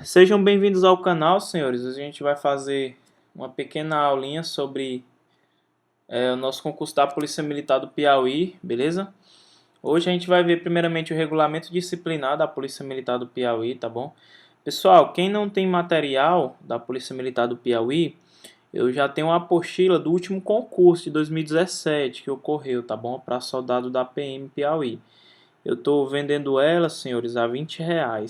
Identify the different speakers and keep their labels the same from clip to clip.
Speaker 1: Sejam bem-vindos ao canal, senhores. A gente vai fazer uma pequena aulinha sobre o nosso concurso da Polícia Militar do Piauí, beleza? Hoje a gente vai ver primeiramente o regulamento disciplinar da Polícia Militar do Piauí, tá bom? Pessoal, quem não tem material da Polícia Militar do Piauí, eu já tenho uma apostila do último concurso de 2017 que ocorreu, tá bom? Para soldado da PM Piauí. Eu estou vendendo ela, senhores, a R$ 20,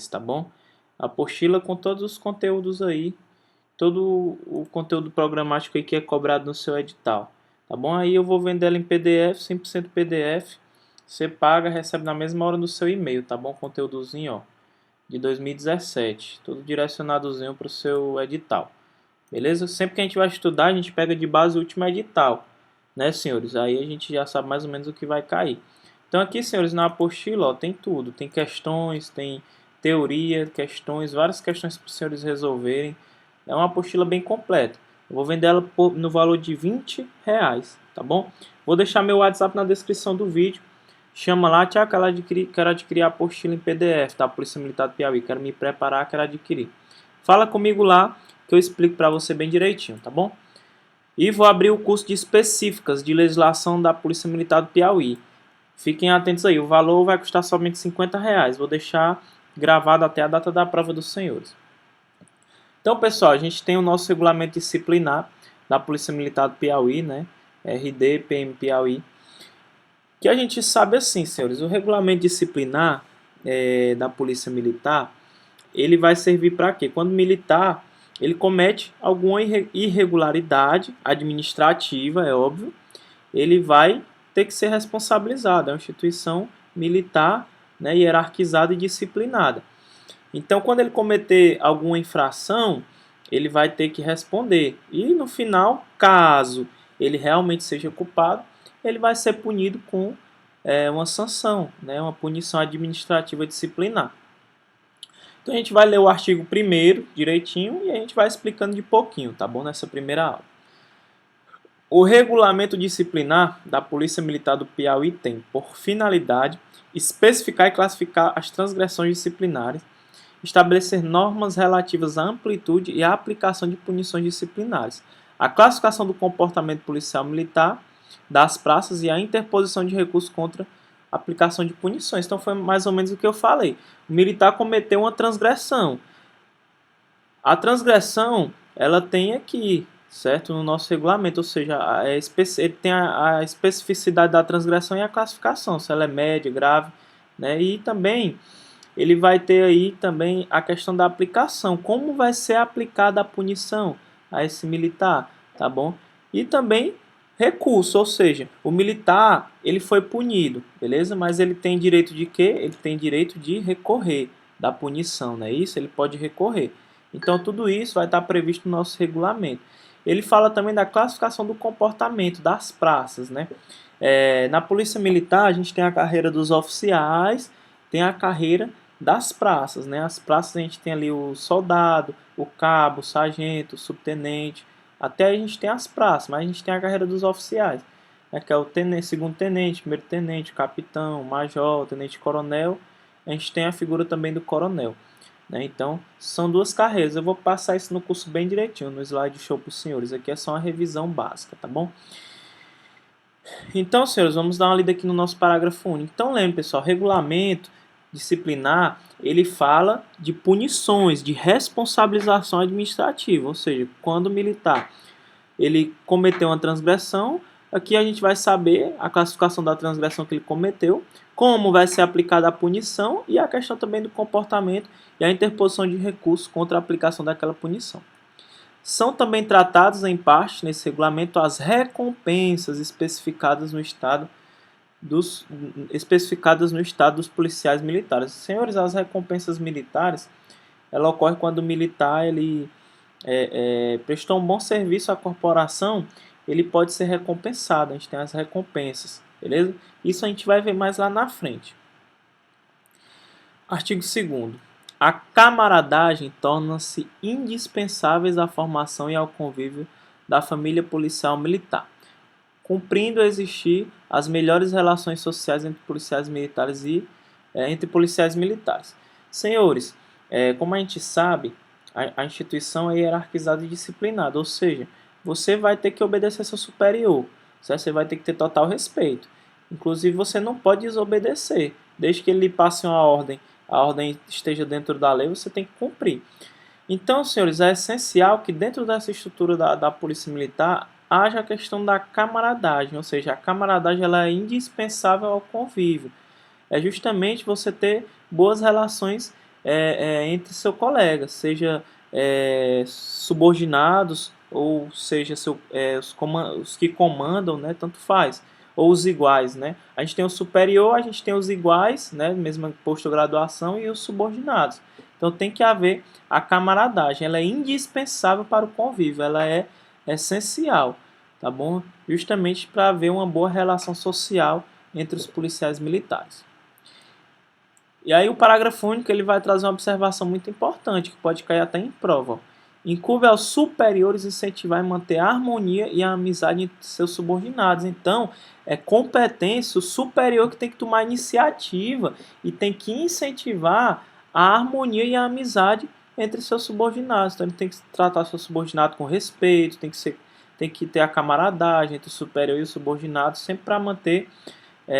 Speaker 1: tá bom? A apostila com todos os conteúdos aí, todo o conteúdo programático aí que é cobrado no seu edital, tá bom? Aí eu vou vender ela em PDF, 100% PDF. Você paga, recebe na mesma hora no seu e-mail, tá bom? Conteúdozinho, ó, de 2017, tudo direcionadozinho para o seu edital, beleza? Sempre que a gente vai estudar, a gente pega de base o último edital, né, senhores? Aí a gente já sabe mais ou menos o que vai cair. Então aqui, senhores, na apostila, ó, tem tudo. Tem questões, tem teoria, questões, várias questões para os senhores resolverem. É uma apostila bem completa. Eu vou vender ela no valor de R$ 20, tá bom? Vou deixar meu WhatsApp na descrição do vídeo. Chama lá, Tiago, quero adquirir a apostila em PDF da Polícia Militar do Piauí. Quero me preparar, quero adquirir. Fala comigo lá que eu explico para você bem direitinho, tá bom? E vou abrir o curso de específicas de legislação da Polícia Militar do Piauí. Fiquem atentos aí, o valor vai custar somente R$ 50. Vou deixar gravado até a data da prova dos senhores. Então, pessoal, a gente tem o nosso regulamento disciplinar da Polícia Militar do Piauí, né? RD PM Piauí. Que a gente sabe assim, senhores, o regulamento disciplinar da Polícia Militar, ele vai servir para quê? Quando o militar ele comete alguma irregularidade administrativa, é óbvio, ele vai ter que ser responsabilizado. É uma instituição militar, né, hierarquizada e disciplinada. Então, quando ele cometer alguma infração, ele vai ter que responder. E no final, caso ele realmente seja culpado, ele vai ser punido com uma sanção, né, uma punição administrativa disciplinar. Então a gente vai ler o artigo 1º direitinho e a gente vai explicando de pouquinho, tá bom? Nessa primeira aula. O regulamento disciplinar da Polícia Militar do Piauí tem por finalidade especificar e classificar as transgressões disciplinares, estabelecer normas relativas à amplitude e à aplicação de punições disciplinares, a classificação do comportamento policial militar, das praças e a interposição de recursos contra a aplicação de punições. Então foi mais ou menos o que eu falei. O militar cometeu uma transgressão. A transgressão, ela tem aqui, certo? No nosso regulamento, ou seja, ele tem a especificidade da transgressão e a classificação, se ela é média, grave, né? E também ele vai ter aí também a questão da aplicação, como vai ser aplicada a punição a esse militar, tá bom? E também recurso, ou seja, o militar ele foi punido, beleza? Mas ele tem direito de quê? Ele tem direito de recorrer da punição, não é isso? Ele pode recorrer. Então tudo isso vai estar previsto no nosso regulamento. Ele fala também da classificação do comportamento das praças, né? Na Polícia Militar a gente tem a carreira dos oficiais, tem a carreira das praças, né? As praças a gente tem ali o soldado, o cabo, o sargento, o subtenente, até a gente tem as praças, mas a gente tem a carreira dos oficiais, né? Que é o tenente, segundo tenente, primeiro tenente, capitão, major, tenente coronel. A gente tem a figura também do coronel, né? Então são duas carreiras. Eu vou passar isso no curso bem direitinho, no slide show para os senhores. Aqui é só uma revisão básica, tá bom? Então, senhores, vamos dar uma lida aqui no nosso parágrafo único. Então, lembre, pessoal, regulamento disciplinar, ele fala de punições, de responsabilização administrativa, ou seja, quando o militar ele cometeu uma transgressão, aqui a gente vai saber a classificação da transgressão que ele cometeu, como vai ser aplicada a punição e a questão também do comportamento e a interposição de recursos contra a aplicação daquela punição. São também tratados em parte nesse regulamento as recompensas especificadas no Estado dos policiais militares. Senhores, as recompensas militares, ela ocorre quando o militar ele prestou um bom serviço à corporação, ele pode ser recompensado. A gente tem as recompensas, beleza? Isso a gente vai ver mais lá na frente. Artigo 2º. A camaradagem torna-se indispensáveis à formação e ao convívio da família policial militar, cumprindo existir as melhores relações sociais entre policiais militares e entre policiais militares. Senhores, Como a gente sabe, a instituição é hierarquizada e disciplinada, ou seja, você vai ter que obedecer seu superior, certo? Você vai ter que ter total respeito. Inclusive, você não pode desobedecer, desde que ele lhe passe uma ordem, a ordem esteja dentro da lei, você tem que cumprir. Então, senhores, é essencial que dentro dessa estrutura da Polícia Militar haja a questão da camaradagem, ou seja, a camaradagem ela é indispensável ao convívio. É justamente você ter boas relações entre seu colega, seja subordinados ou seja os que comandam, né, tanto faz, ou os iguais, né? A gente tem o superior, a gente tem os iguais, né, mesmo posto de graduação, e os subordinados. Então tem que haver a camaradagem, ela é indispensável para o convívio, ela é essencial, tá bom? Justamente para haver uma boa relação social entre os policiais militares. E aí o parágrafo único ele vai trazer uma observação muito importante, que pode cair até em prova. Incumbe aos superiores incentivar e manter a harmonia e a amizade entre seus subordinados. Então, é competência o superior que tem que tomar iniciativa e tem que incentivar a harmonia e a amizade entre seus subordinados. Então, ele tem que tratar seu subordinado com respeito, tem que ter a camaradagem entre o superior e o subordinado, sempre para manter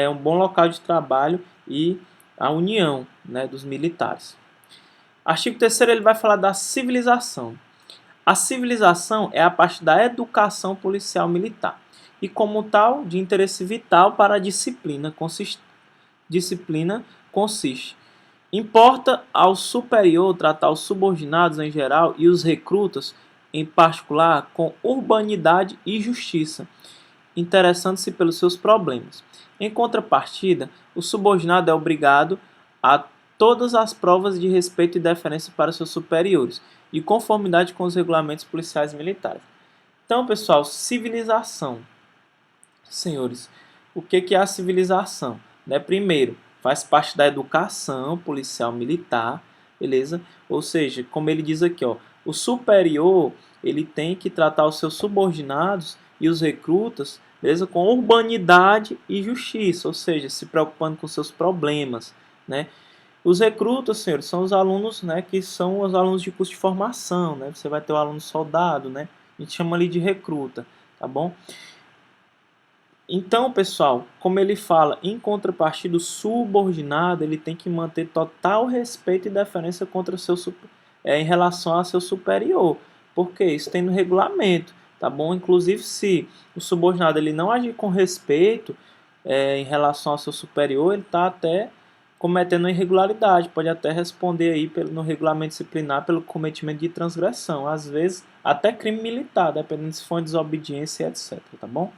Speaker 1: um bom local de trabalho e a união, né, dos militares. Artigo 3º ele vai falar da civilização. A civilização é a parte da educação policial militar e, como tal, de interesse vital para a disciplina consiste. Importa ao superior tratar os subordinados em geral e os recrutas, em particular, com urbanidade e justiça, interessando-se pelos seus problemas. Em contrapartida, o subordinado é obrigado a todas as provas de respeito e deferência para seus superiores, de conformidade com os regulamentos policiais militares. Então, pessoal, civilização. Senhores, o que é a civilização? Primeiro, faz parte da educação policial militar, beleza? Ou seja, como ele diz aqui, ó, o superior ele tem que tratar os seus subordinados e os recrutas, beleza? Com urbanidade e justiça, ou seja, se preocupando com seus problemas, né? Os recrutas, senhores, são os alunos, né, que são os alunos de curso de formação, né? Você vai ter o aluno soldado, né? A gente chama ali de recruta, tá bom? Então, pessoal, como ele fala, em contrapartida, o subordinado ele tem que manter total respeito e deferência contra em relação ao seu superior, porque isso tem no regulamento, tá bom? Inclusive, se o subordinado ele não agir com respeito em relação ao seu superior, ele está até cometendo irregularidade, pode até responder aí no regulamento disciplinar pelo cometimento de transgressão, às vezes até crime militar, dependendo se for desobediência, etc, tá bom?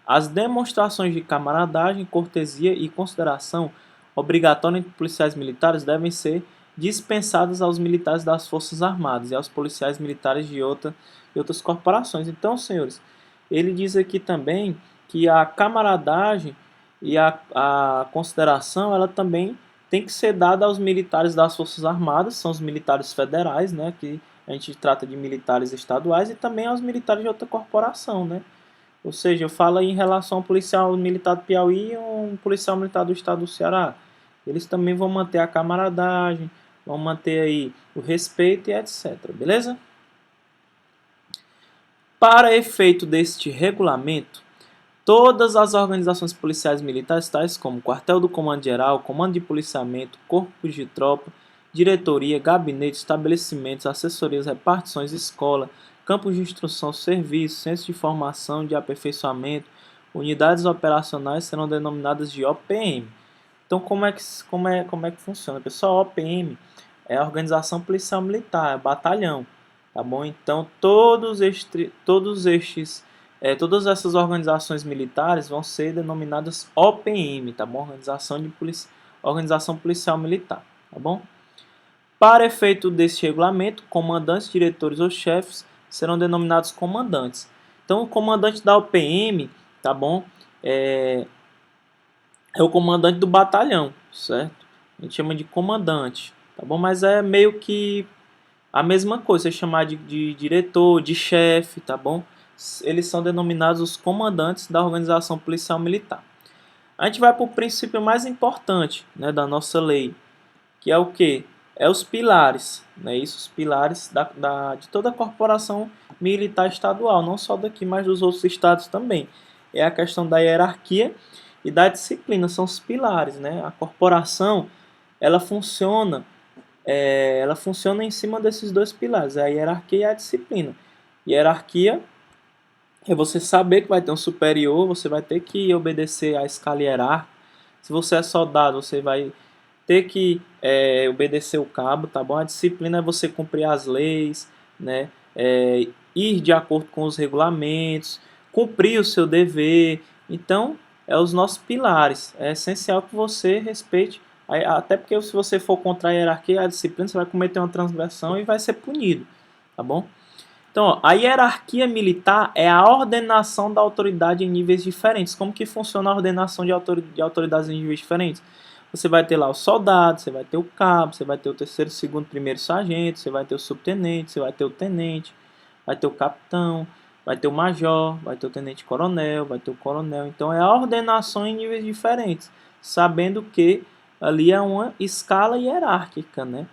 Speaker 1: As demonstrações de camaradagem, cortesia e consideração obrigatória entre policiais militares devem ser dispensadas aos militares das Forças Armadas e aos policiais militares de outras corporações. Então, senhores, ele diz aqui também que a camaradagem e a consideração ela também tem que ser dada aos militares das Forças Armadas, são os militares federais, né, que a gente trata de militares estaduais, e também aos militares de outra corporação, né? Ou seja, eu falo em relação ao policial militar do Piauí e um policial militar do estado do Ceará. Eles também vão manter a camaradagem, vão manter aí o respeito e etc. Beleza? Para efeito deste regulamento, todas as organizações policiais militares, tais como Quartel do Comando Geral, Comando de Policiamento, Corpos de Tropa, Diretoria, Gabinete, Estabelecimentos, Assessorias, Repartições, Escola, Campos de Instrução, Serviços, Centros de Formação, de Aperfeiçoamento, Unidades Operacionais serão denominadas de OPM. Então, como é que funciona? Pessoal, OPM é a Organização Policial Militar, é batalhão, tá bom? Então, todas essas organizações militares vão ser denominadas OPM, tá bom? Organização Policial Militar, tá bom? Para efeito deste regulamento, comandantes, diretores ou chefes serão denominados comandantes. Então, o comandante da OPM, tá bom? É o comandante do batalhão, certo? A gente chama de comandante, tá bom? Mas é meio que a mesma coisa, você chamar de diretor, de chefe, tá bom? Eles são denominados os comandantes da organização policial militar. A gente vai para o princípio mais importante, né, da nossa lei, que é o quê? é os pilares, né? Isso, os pilares de toda a corporação militar estadual, não só daqui, mas dos outros estados também. É a questão da hierarquia e da disciplina, são os pilares, né? A corporação, ela funciona, ela funciona em cima desses dois pilares, a hierarquia e a disciplina. Hierarquia é você saber que vai ter um superior, você vai ter que obedecer à escala hierárquica. Se você é soldado, você vai ter que obedecer o cabo, tá bom? A disciplina é você cumprir as leis, né? Ir de acordo com os regulamentos, cumprir o seu dever. Então, é os nossos pilares. É essencial que você respeite, até porque se você for contra a hierarquia e a disciplina, você vai cometer uma transgressão e vai ser punido, tá bom? Então, ó, a hierarquia militar é a ordenação da autoridade em níveis diferentes. Como que funciona a ordenação de autoridades em níveis diferentes? Você vai ter lá o soldado, você vai ter o cabo, você vai ter o terceiro, segundo, primeiro sargento, você vai ter o subtenente, você vai ter o tenente, vai ter o capitão, vai ter o major, vai ter o tenente-coronel, vai ter o coronel. Então, é a ordenação em níveis diferentes, sabendo que ali é uma escala hierárquica, né?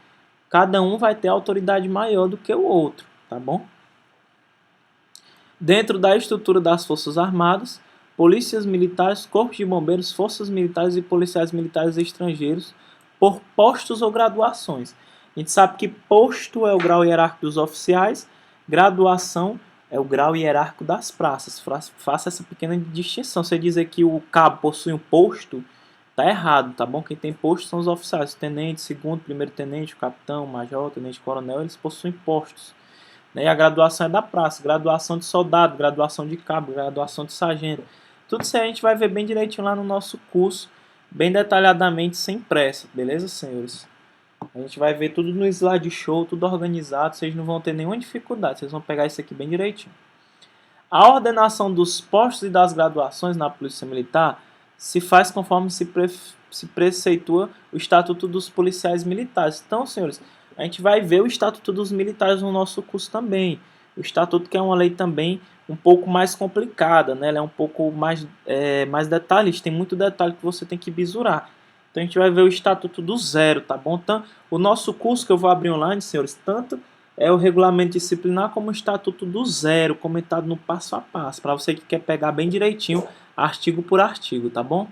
Speaker 1: Cada um vai ter autoridade maior do que o outro, tá bom? Dentro da estrutura das Forças Armadas, polícias militares, corpos de bombeiros, forças militares e policiais militares estrangeiros, por postos ou graduações. A gente sabe que posto é o grau hierárquico dos oficiais, graduação é o grau hierárquico das praças. Faça essa pequena distinção. Você dizer que o cabo possui um posto, tá errado, tá bom? Quem tem posto são os oficiais, o tenente, segundo, primeiro tenente, o capitão, o major, o tenente-coronel, eles possuem postos. E a graduação é da praça, graduação de soldado, graduação de cabo, graduação de sargento. Tudo isso a gente vai ver bem direitinho lá no nosso curso, bem detalhadamente, sem pressa, beleza, senhores? A gente vai ver tudo no slideshow, tudo organizado, vocês não vão ter nenhuma dificuldade, vocês vão pegar isso aqui bem direitinho. A ordenação dos postos e das graduações na Polícia Militar se faz conforme se preceitua o Estatuto dos Policiais Militares. Então, senhores, a gente vai ver o Estatuto dos Militares no nosso curso também. O Estatuto que é uma lei também um pouco mais complicada, né? Ela é um pouco mais detalhista, tem muito detalhe que você tem que bisurar. Então a gente vai ver o Estatuto do Zero, tá bom? Então, o nosso curso que eu vou abrir online, senhores, tanto é o regulamento disciplinar como o Estatuto do Zero, comentado no passo a passo, para você que quer pegar bem direitinho, artigo por artigo, tá bom?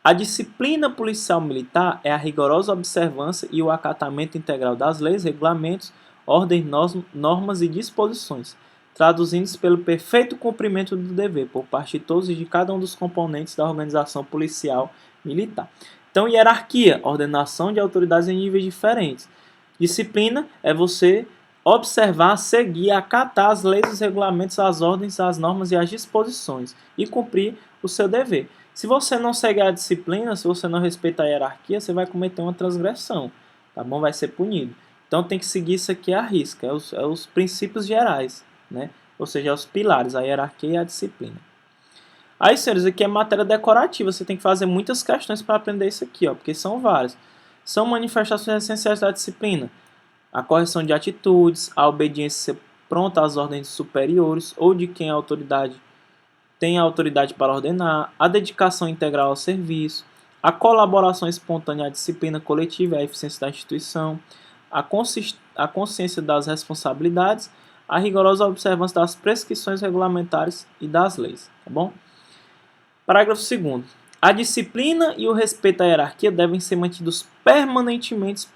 Speaker 1: A disciplina policial militar é a rigorosa observância e o acatamento integral das leis, regulamentos, ordens, normas e disposições, traduzindo-se pelo perfeito cumprimento do dever por parte de todos e de cada um dos componentes da organização policial militar. Então, hierarquia, ordenação de autoridades em níveis diferentes. Disciplina é você observar, seguir, acatar as leis, os regulamentos, as ordens, as normas e as disposições e cumprir o seu dever. Se você não segue a disciplina, se você não respeita a hierarquia, você vai cometer uma transgressão, tá bom? Vai ser punido. Então tem que seguir isso aqui à risca, é os princípios gerais, né? Ou seja, os pilares, a hierarquia e a disciplina. Aí, senhores, aqui é matéria decorativa, você tem que fazer muitas questões para aprender isso aqui, ó, porque são várias. São manifestações essenciais da disciplina: a correção de atitudes, a obediência pronta às ordens superiores ou de quem a autoridade tem a autoridade para ordenar, a dedicação integral ao serviço, a colaboração espontânea à disciplina coletiva e à eficiência da instituição, a consciência das responsabilidades, a rigorosa observância das prescrições regulamentares e das leis, tá bom? Parágrafo 2º. A disciplina e o respeito à hierarquia devem ser mantidos permanentemente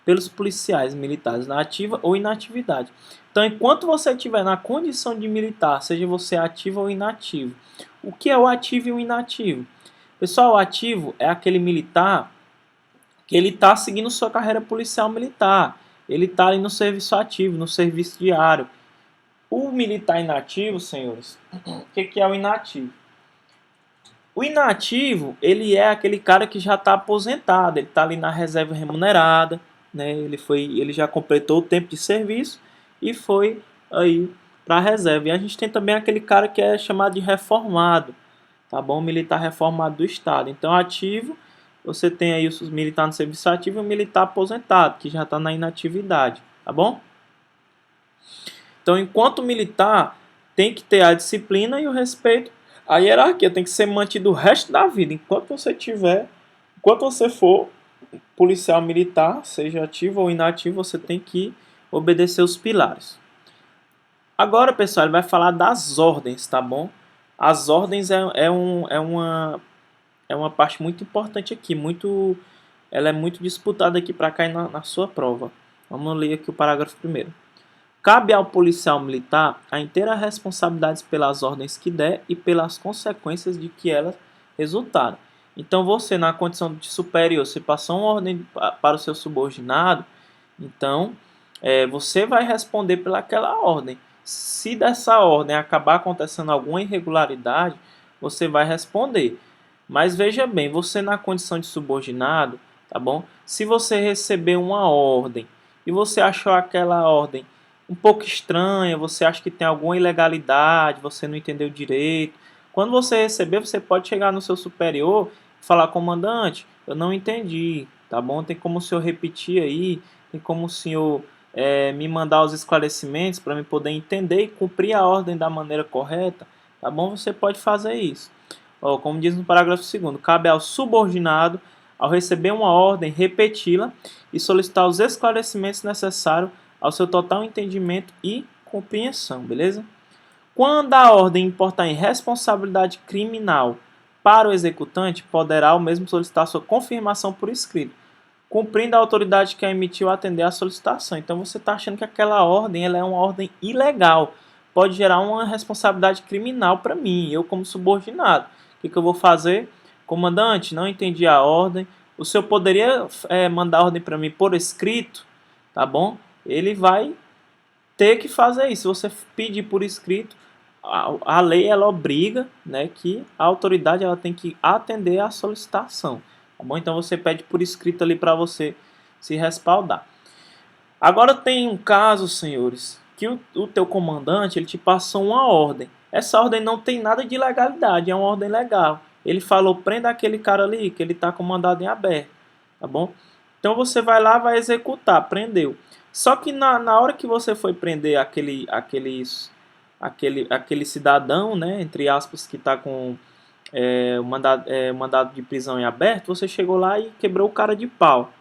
Speaker 1: pelos policiais militares na ativa ou inatividade. Então, enquanto você estiver na condição de militar, seja você ativo ou inativo, o que é o ativo e o inativo? Pessoal, o ativo é aquele militar que ele está seguindo sua carreira policial militar. Ele está ali no serviço ativo, no serviço diário. O militar inativo, senhores, o que é o inativo? O inativo, ele é aquele cara que já está aposentado, ele está ali na reserva remunerada, né? Ele já completou o tempo de serviço e foi aí para a reserva. E a gente tem também aquele cara que é chamado de reformado, tá bom? Militar reformado do Estado. Então, ativo, você tem aí os militares no serviço ativo e o militar aposentado, que já está na inatividade, tá bom? Então, enquanto militar, tem que ter a disciplina e o respeito. A hierarquia tem que ser mantida o resto da vida. Enquanto você for policial militar, seja ativo ou inativo, você tem que obedecer os pilares. Agora, pessoal, ele vai falar das ordens, tá bom? As ordens é uma parte muito importante aqui, ela é muito disputada aqui para cair na sua prova. Vamos ler aqui o parágrafo primeiro. Cabe ao policial militar a inteira responsabilidade pelas ordens que der e pelas consequências de que elas resultaram. Então, você, na condição de superior, se passou uma ordem para o seu subordinado, então você vai responder pelaquela ordem. Se dessa ordem acabar acontecendo alguma irregularidade, você vai responder. Mas veja bem, você na condição de subordinado, tá bom? Se você recebeu uma ordem e você achou aquela ordem um pouco estranha, você acha que tem alguma ilegalidade, você não entendeu direito, quando você receber, você pode chegar no seu superior e falar: comandante, eu não entendi, tá bom? Tem como o senhor repetir aí, tem como o senhor me mandar os esclarecimentos para eu poder entender e cumprir a ordem da maneira correta, tá bom? Você pode fazer isso. Como diz no parágrafo 2º, cabe ao subordinado, ao receber uma ordem, repeti-la e solicitar os esclarecimentos necessários ao seu total entendimento e compreensão, beleza? Quando a ordem importar em responsabilidade criminal para o executante, poderá o mesmo solicitar sua confirmação por escrito, cumprindo a autoridade que a emitiu atender à solicitação. Então você está achando que aquela ordem ela é uma ordem ilegal, pode gerar uma responsabilidade criminal para mim, eu como subordinado. O que eu vou fazer? Comandante, não entendi a ordem. O senhor poderia mandar a ordem para mim por escrito? Tá bom? Ele vai ter que fazer isso. Se você pedir por escrito, a lei ela obriga, né, que a autoridade ela tem que atender à solicitação. Tá bom? Então você pede por escrito ali para você se respaldar. Agora tem um caso, senhores, que o teu comandante ele te passou uma ordem. Essa ordem não tem nada de ilegalidade, é uma ordem legal. Ele falou: prenda aquele cara ali, que ele está com mandado em aberto, tá bom? Então você vai lá, vai executar, prendeu. Só que na hora que você foi prender aquele cidadão, né, entre aspas, que está com o mandado de prisão em aberto, você chegou lá e quebrou o cara de pau.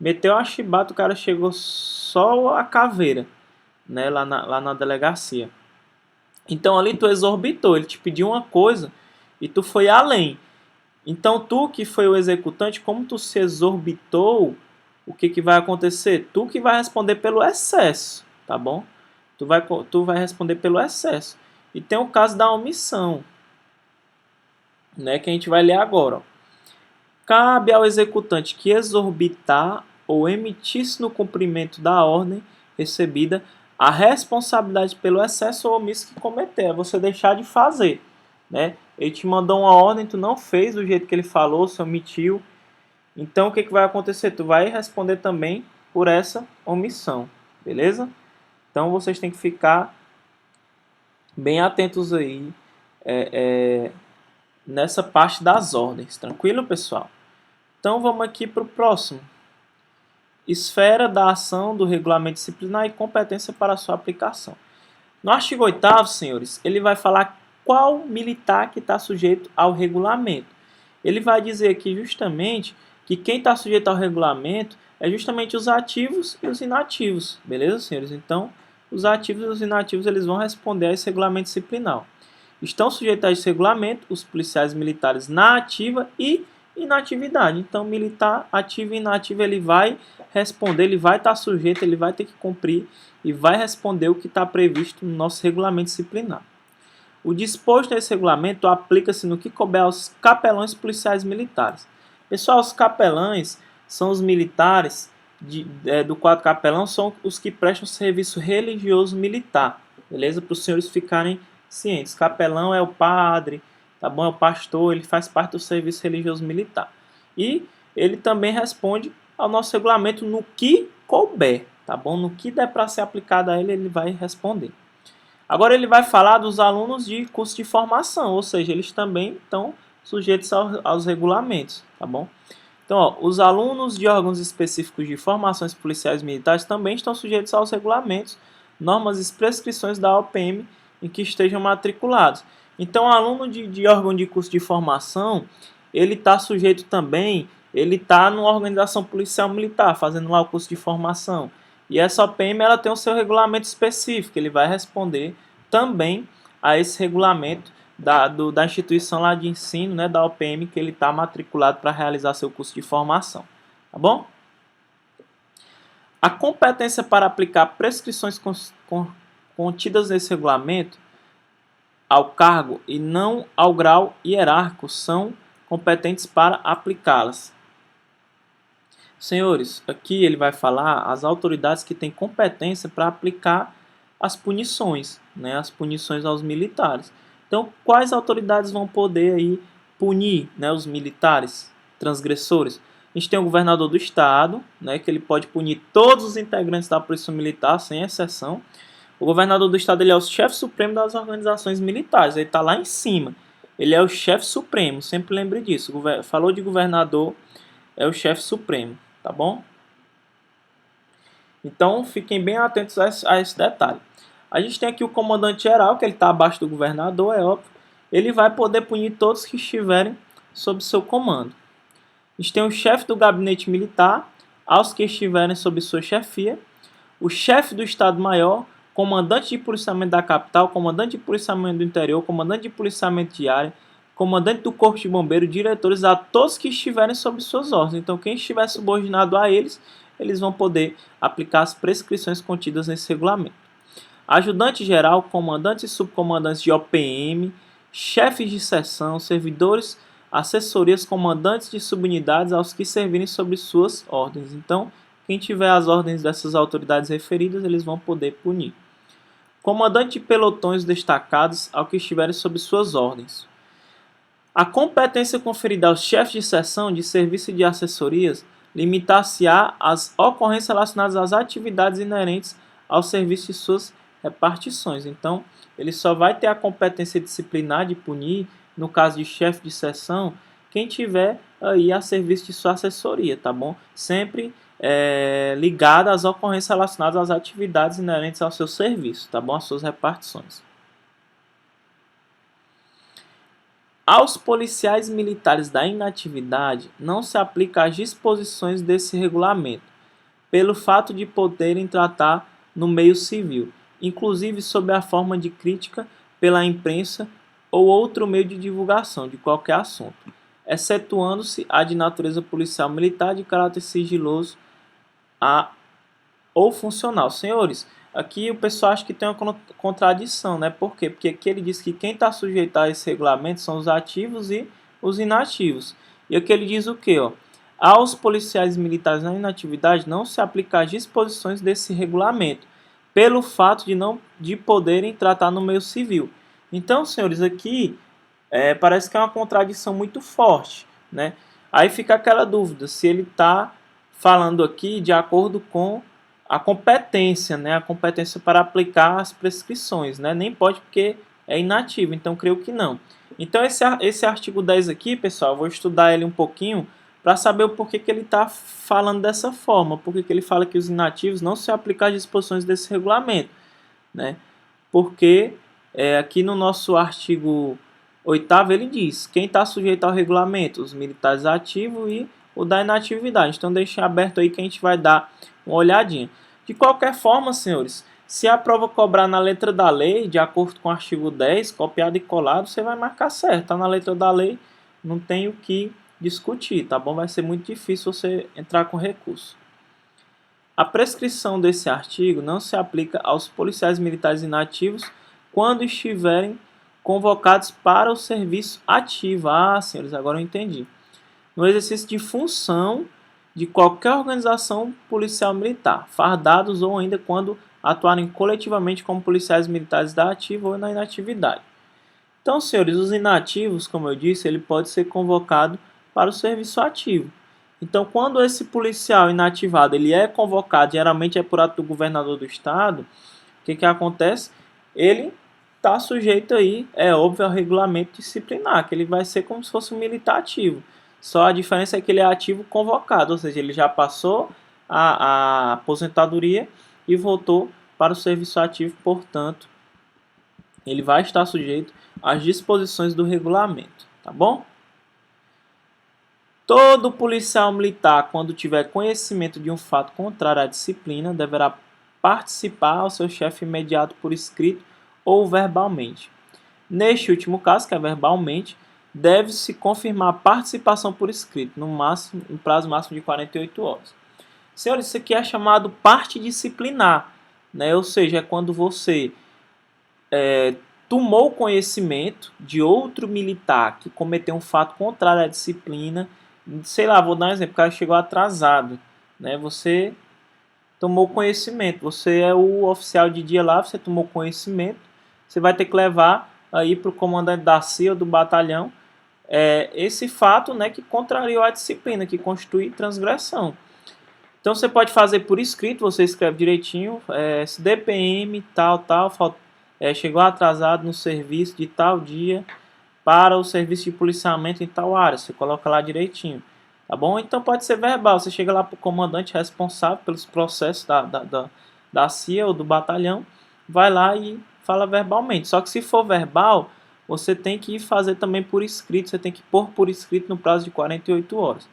Speaker 1: Meteu a chibata, o cara chegou só a caveira, né, lá na delegacia. Então ali tu exorbitou, ele te pediu uma coisa e tu foi além. Então tu que foi o executante, como tu se exorbitou, o que vai acontecer? Tu que vai responder pelo excesso, tá bom? Tu vai responder pelo excesso. E tem o caso da omissão, né, que a gente vai ler agora. Ó. Cabe ao executante que exorbitar ou emitir-se no cumprimento da ordem recebida a responsabilidade pelo excesso ou omisso que cometer, é você deixar de fazer, né? Ele te mandou uma ordem, tu não fez do jeito que ele falou, se omitiu. Então o que vai acontecer? Tu vai responder também por essa omissão, beleza? Então vocês têm que ficar bem atentos aí nessa parte das ordens, tranquilo, pessoal? Então vamos aqui para o próximo. Esfera da ação do regulamento disciplinar e competência para sua aplicação. No artigo 8º, senhores, ele vai falar qual militar que está sujeito ao regulamento. Ele vai dizer aqui justamente que quem está sujeito ao regulamento é justamente os ativos e os inativos, beleza, senhores? Então, os ativos e os inativos eles vão responder a esse regulamento disciplinar. Estão sujeitos a esse regulamento os policiais militares na ativa e inatividade. Então, militar ativo e inativo ele vai responder, ele vai estar sujeito, ele vai ter que cumprir e vai responder o que está previsto no nosso regulamento disciplinar. O disposto nesse regulamento aplica-se no que couber aos capelães policiais militares. Pessoal, os capelães são os militares do quadro capelão, são os que prestam serviço religioso militar, beleza? Para os senhores ficarem cientes. Capelão é o padre, tá bom? É o pastor, ele faz parte do serviço religioso militar. E ele também responde ao nosso regulamento no que couber, tá bom? No que der para ser aplicado a ele, ele vai responder. Agora ele vai falar dos alunos de curso de formação, ou seja, eles também estão sujeitos aos regulamentos, tá bom? Então, ó, os alunos de órgãos específicos de formações policiais militares também estão sujeitos aos regulamentos, normas e prescrições da OPM em que estejam matriculados. Então, o aluno de órgão de curso de formação, ele está sujeito também ele está numa organização policial militar, fazendo lá o curso de formação. E essa OPM ela tem o seu regulamento específico, ele vai responder também a esse regulamento da instituição lá de ensino, né, da OPM, que ele está matriculado para realizar seu curso de formação. Tá bom? A competência para aplicar prescrições contidas nesse regulamento ao cargo e não ao grau hierárquico são competentes para aplicá-las. Senhores, aqui ele vai falar as autoridades que têm competência para aplicar as punições, né, as punições aos militares. Então, quais autoridades vão poder aí punir, né, os militares transgressores? A gente tem o governador do estado, né, que ele pode punir todos os integrantes da Polícia Militar, sem exceção. O governador do estado ele é o chefe supremo das organizações militares, ele está lá em cima. Ele é o chefe supremo, sempre lembre disso. Falou de governador, é o chefe supremo, tá bom? Então, fiquem bem atentos a esse detalhe. A gente tem aqui o comandante geral, que ele está abaixo do governador, é óbvio. Ele vai poder punir todos que estiverem sob seu comando. A gente tem o chefe do gabinete militar, aos que estiverem sob sua chefia. O chefe do Estado-Maior, comandante de policiamento da capital, comandante de policiamento do interior, comandante de policiamento de área, comandante do corpo de bombeiro, diretores, a todos que estiverem sob suas ordens. Então, quem estiver subordinado a eles, eles vão poder aplicar as prescrições contidas nesse regulamento. Ajudante geral, comandantes e subcomandantes de OPM, chefes de seção, servidores, assessorias, comandantes de subunidades aos que servirem sob suas ordens. Então, quem tiver as ordens dessas autoridades referidas, eles vão poder punir. Comandante de pelotões destacados ao que estiverem sob suas ordens. A competência conferida aos chefes de seção, de serviço e de assessorias limitar-se-á às ocorrências relacionadas às atividades inerentes ao serviço e suas repartições. Então, ele só vai ter a competência disciplinar de punir, no caso de chefe de seção, quem tiver aí a serviço de sua assessoria, tá bom? Sempre ligada às ocorrências relacionadas às atividades inerentes ao seu serviço, tá bom? Às suas repartições. Aos policiais militares da inatividade não se aplica as disposições desse regulamento, pelo fato de poderem tratar no meio civil, inclusive sob a forma de crítica pela imprensa ou outro meio de divulgação de qualquer assunto, excetuando-se a de natureza policial militar de caráter sigiloso ou funcional. Senhores, aqui o pessoal acha que tem uma contradição, né? Por quê? Porque aqui ele diz que quem está sujeito a esse regulamento são os ativos e os inativos. E aqui ele diz o quê? Ó? Aos policiais militares na inatividade não se aplicar as disposições desse regulamento, pelo fato de poderem tratar no meio civil. Então, senhores, aqui parece que é uma contradição muito forte, né? Aí fica aquela dúvida, se ele está falando aqui de acordo com a competência, né? A competência para aplicar as prescrições, né? Nem pode porque é inativo, então creio que não. Então esse artigo 10 aqui, pessoal, eu vou estudar ele um pouquinho para saber o porquê que ele está falando dessa forma, porque que ele fala que os inativos não se aplicam às disposições desse regulamento, né? Porque aqui no nosso artigo 8º ele diz, quem está sujeito ao regulamento, os militares ativos e o da inatividade. Então deixem aberto aí que a gente vai dar uma olhadinha. De qualquer forma, senhores, se a prova cobrar na letra da lei, de acordo com o artigo 10, copiado e colado, você vai marcar certo. Tá na letra da lei, não tem o que discutir, tá bom? Vai ser muito difícil você entrar com recurso. A prescrição desse artigo não se aplica aos policiais militares inativos quando estiverem convocados para o serviço ativo. Ah, senhores, agora eu entendi. No exercício de função de qualquer organização policial militar, fardados ou ainda quando atuarem coletivamente como policiais militares da ativa ou na inatividade. Então, senhores, os inativos, como eu disse, ele pode ser convocado para o serviço ativo. Então, quando esse policial inativado ele é convocado, geralmente é por ato do governador do estado, o que acontece? Ele está sujeito aí, é óbvio, ao regulamento disciplinar, que ele vai ser como se fosse um militar ativo. Só a diferença é que ele é ativo convocado, ou seja, ele já passou a aposentadoria e voltou para o serviço ativo, portanto, ele vai estar sujeito às disposições do regulamento, tá bom? Todo policial militar, quando tiver conhecimento de um fato contrário à disciplina, deverá participar ao seu chefe imediato por escrito ou verbalmente. Neste último caso, que é verbalmente, deve-se confirmar a participação por escrito, no prazo máximo de 48 horas. Senhores, isso aqui é chamado parte disciplinar, né? Ou seja, é quando você tomou conhecimento de outro militar que cometeu um fato contrário à disciplina, sei lá, vou dar um exemplo, o cara chegou atrasado, né? Você tomou conhecimento, você é o oficial de dia lá, você tomou conhecimento, você vai ter que levar aí para o comandante da CIA ou do batalhão esse fato, né, que contrariou a disciplina, que constitui transgressão. Então você pode fazer por escrito, você escreve direitinho, SDPM, tal, chegou atrasado no serviço de tal dia para o serviço de policiamento em tal área, você coloca lá direitinho, tá bom? Então pode ser verbal, você chega lá para o comandante responsável pelos processos da CIA ou do batalhão, vai lá e fala verbalmente. Só que se for verbal, você tem que fazer também por escrito, você tem que pôr por escrito no prazo de 48 horas.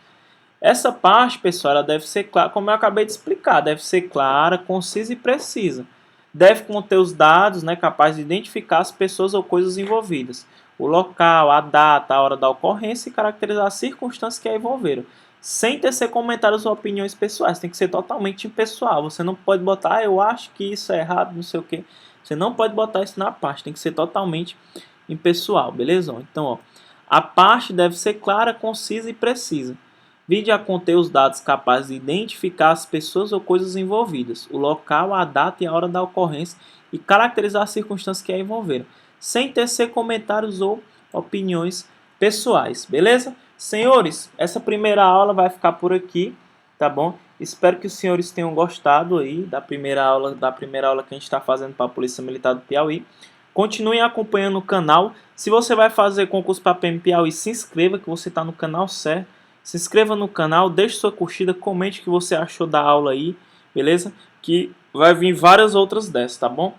Speaker 1: Essa parte, pessoal, ela deve ser clara, como eu acabei de explicar, deve ser clara, concisa e precisa. Deve conter os dados, né, capazes de identificar as pessoas ou coisas envolvidas, o local, a data, a hora da ocorrência e caracterizar as circunstâncias que a envolveram, sem tecer comentários ou opiniões pessoais. Tem que ser totalmente impessoal. Você não pode botar, eu acho que isso é errado, não sei o que. Você não pode botar isso na parte, tem que ser totalmente impessoal, beleza? Então, ó, a parte deve ser clara, concisa e precisa. Vide a conter os dados capazes de identificar as pessoas ou coisas envolvidas, o local, a data e a hora da ocorrência e caracterizar as circunstâncias que a envolveram, sem tecer comentários ou opiniões pessoais, beleza? Senhores, essa primeira aula vai ficar por aqui, tá bom? Espero que os senhores tenham gostado aí da primeira aula que a gente está fazendo para a Polícia Militar do Piauí. Continuem acompanhando o canal. Se você vai fazer concurso para PM Piauí, se inscreva que você está no canal certo. Se inscreva no canal, deixe sua curtida, comente o que você achou da aula aí, beleza? Que vai vir várias outras dessas, tá bom?